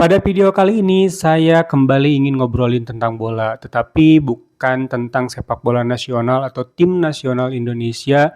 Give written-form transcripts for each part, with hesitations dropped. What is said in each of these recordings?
Pada video kali ini saya kembali ingin ngobrolin tentang bola, tetapi bukan tentang sepak bola nasional atau tim nasional Indonesia.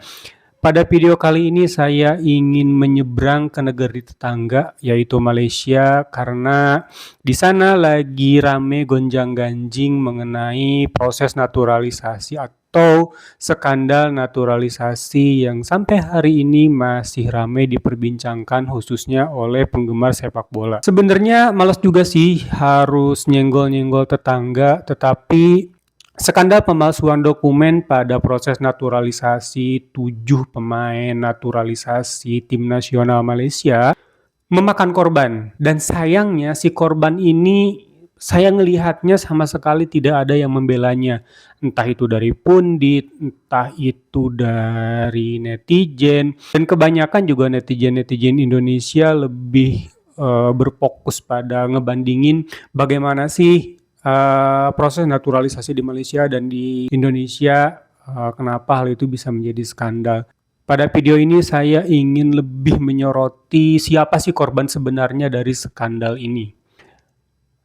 Pada video kali ini saya ingin menyeberang ke negeri tetangga yaitu Malaysia karena di sana lagi rame gonjang-ganjing mengenai proses naturalisasi atau skandal naturalisasi yang sampai hari ini masih ramai diperbincangkan khususnya oleh penggemar sepak bola. Sebenarnya malas juga sih harus nyenggol-nyenggol tetangga, tetapi skandal pemalsuan dokumen pada proses naturalisasi 7 pemain naturalisasi tim nasional Malaysia memakan korban, dan sayangnya si korban ini saya ngelihatnya sama sekali tidak ada yang membelanya, entah itu dari pundit, entah itu dari netizen, dan kebanyakan juga netizen Indonesia lebih berfokus pada ngebandingin bagaimana sih proses naturalisasi di Malaysia dan di Indonesia, kenapa hal itu bisa menjadi skandal. Pada video ini saya ingin lebih menyoroti siapa sih korban sebenarnya dari skandal ini.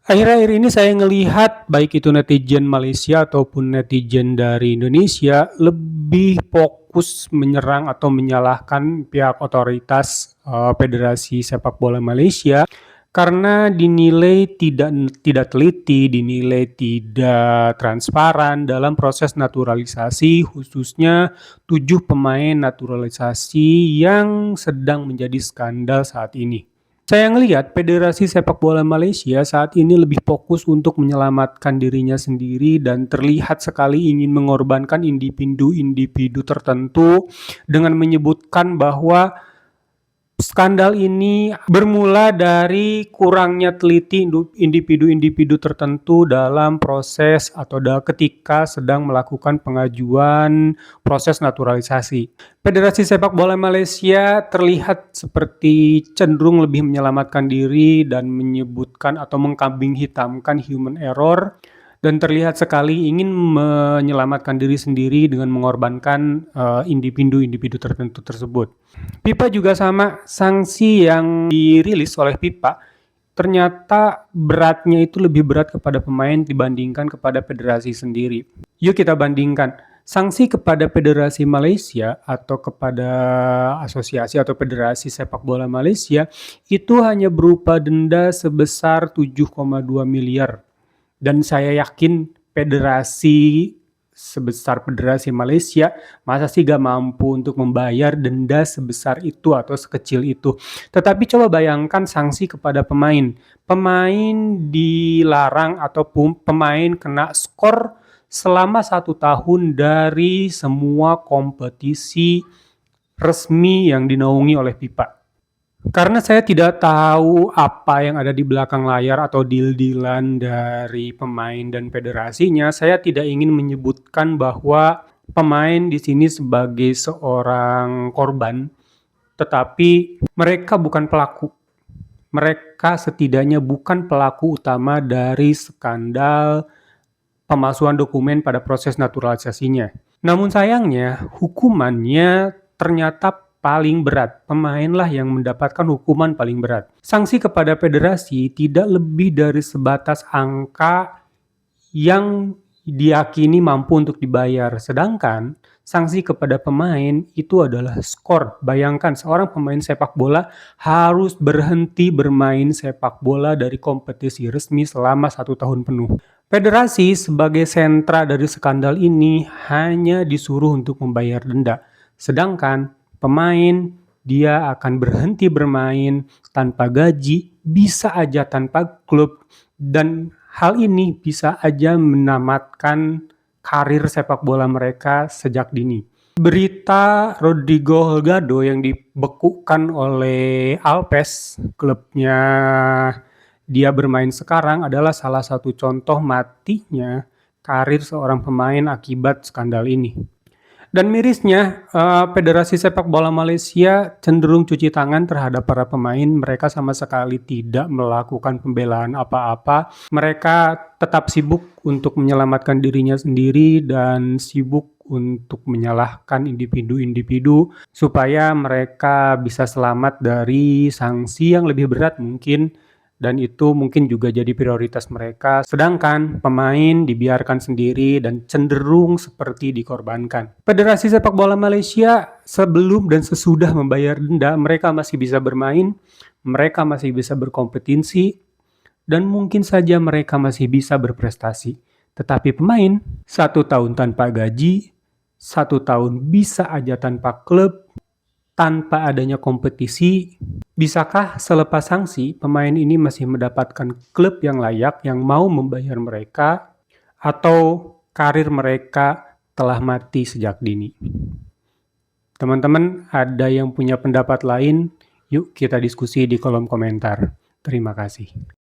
Akhir-akhir ini saya ngelihat baik itu netizen Malaysia ataupun netizen dari Indonesia lebih fokus menyerang atau menyalahkan pihak otoritas Federasi Sepak Bola Malaysia karena dinilai tidak teliti, dinilai tidak transparan dalam proses naturalisasi, khususnya 7 pemain naturalisasi yang sedang menjadi skandal saat ini. Saya ngelihat Federasi Sepak Bola Malaysia saat ini lebih fokus untuk menyelamatkan dirinya sendiri dan terlihat sekali ingin mengorbankan individu-individu tertentu dengan menyebutkan bahwa skandal ini bermula dari kurangnya teliti individu-individu tertentu dalam proses atau ketika sedang melakukan pengajuan proses naturalisasi. Federasi Sepak Bola Malaysia terlihat seperti cenderung lebih menyelamatkan diri dan menyebutkan atau mengkambing hitamkan human error, dan terlihat sekali ingin menyelamatkan diri sendiri dengan mengorbankan individu-individu tertentu tersebut. FIFA juga sama, sanksi yang dirilis oleh FIFA ternyata beratnya itu lebih berat kepada pemain dibandingkan kepada federasi sendiri. Yuk kita bandingkan. Sanksi kepada Federasi Malaysia atau kepada asosiasi atau Federasi Sepak Bola Malaysia itu hanya berupa denda sebesar 7,2 miliar. Dan saya yakin federasi sebesar Federasi Malaysia masa sih gak mampu untuk membayar denda sebesar itu atau sekecil itu. Tetapi coba bayangkan sanksi kepada pemain. Pemain dilarang atau pemain kena skor selama 1 tahun dari semua kompetisi resmi yang dinaungi oleh FIFA. Karena saya tidak tahu apa yang ada di belakang layar atau deal-dealan dari pemain dan federasinya, saya tidak ingin menyebutkan bahwa pemain di sini sebagai seorang korban, tetapi mereka bukan pelaku. Mereka setidaknya bukan pelaku utama dari skandal pemalsuan dokumen pada proses naturalisasinya. Namun sayangnya, hukumannya ternyata paling berat. Pemainlah yang mendapatkan hukuman paling berat. Sanksi kepada federasi tidak lebih dari sebatas angka yang diyakini mampu untuk dibayar. Sedangkan sanksi kepada pemain itu adalah skor. Bayangkan seorang pemain sepak bola harus berhenti bermain sepak bola dari kompetisi resmi selama 1 tahun penuh. Federasi sebagai sentra dari skandal ini hanya disuruh untuk membayar denda. Sedangkan pemain dia akan berhenti bermain tanpa gaji, bisa aja tanpa klub, dan hal ini bisa aja menamatkan karir sepak bola mereka sejak dini. Berita Rodrigo Holgado yang dibekukan oleh Alves, klubnya dia bermain sekarang, adalah salah satu contoh matinya karir seorang pemain akibat skandal ini. Dan mirisnya, Federasi Sepak Bola Malaysia cenderung cuci tangan terhadap para pemain. Mereka sama sekali tidak melakukan pembelaan apa-apa. Mereka tetap sibuk untuk menyelamatkan dirinya sendiri dan sibuk untuk menyalahkan individu-individu supaya mereka bisa selamat dari sanksi yang lebih berat mungkin dan itu mungkin juga jadi prioritas mereka, sedangkan pemain dibiarkan sendiri dan cenderung seperti dikorbankan. Federasi Sepak Bola Malaysia sebelum dan sesudah membayar denda, mereka masih bisa bermain, mereka masih bisa berkompetisi, dan mungkin saja mereka masih bisa berprestasi. Tetapi pemain, 1 tahun tanpa gaji, 1 tahun bisa aja tanpa klub, tanpa adanya kompetisi, bisakah selepas sanksi pemain ini masih mendapatkan klub yang layak yang mau membayar mereka, atau karir mereka telah mati sejak dini? Teman-teman ada yang punya pendapat lain? Yuk kita diskusi di kolom komentar. Terima kasih.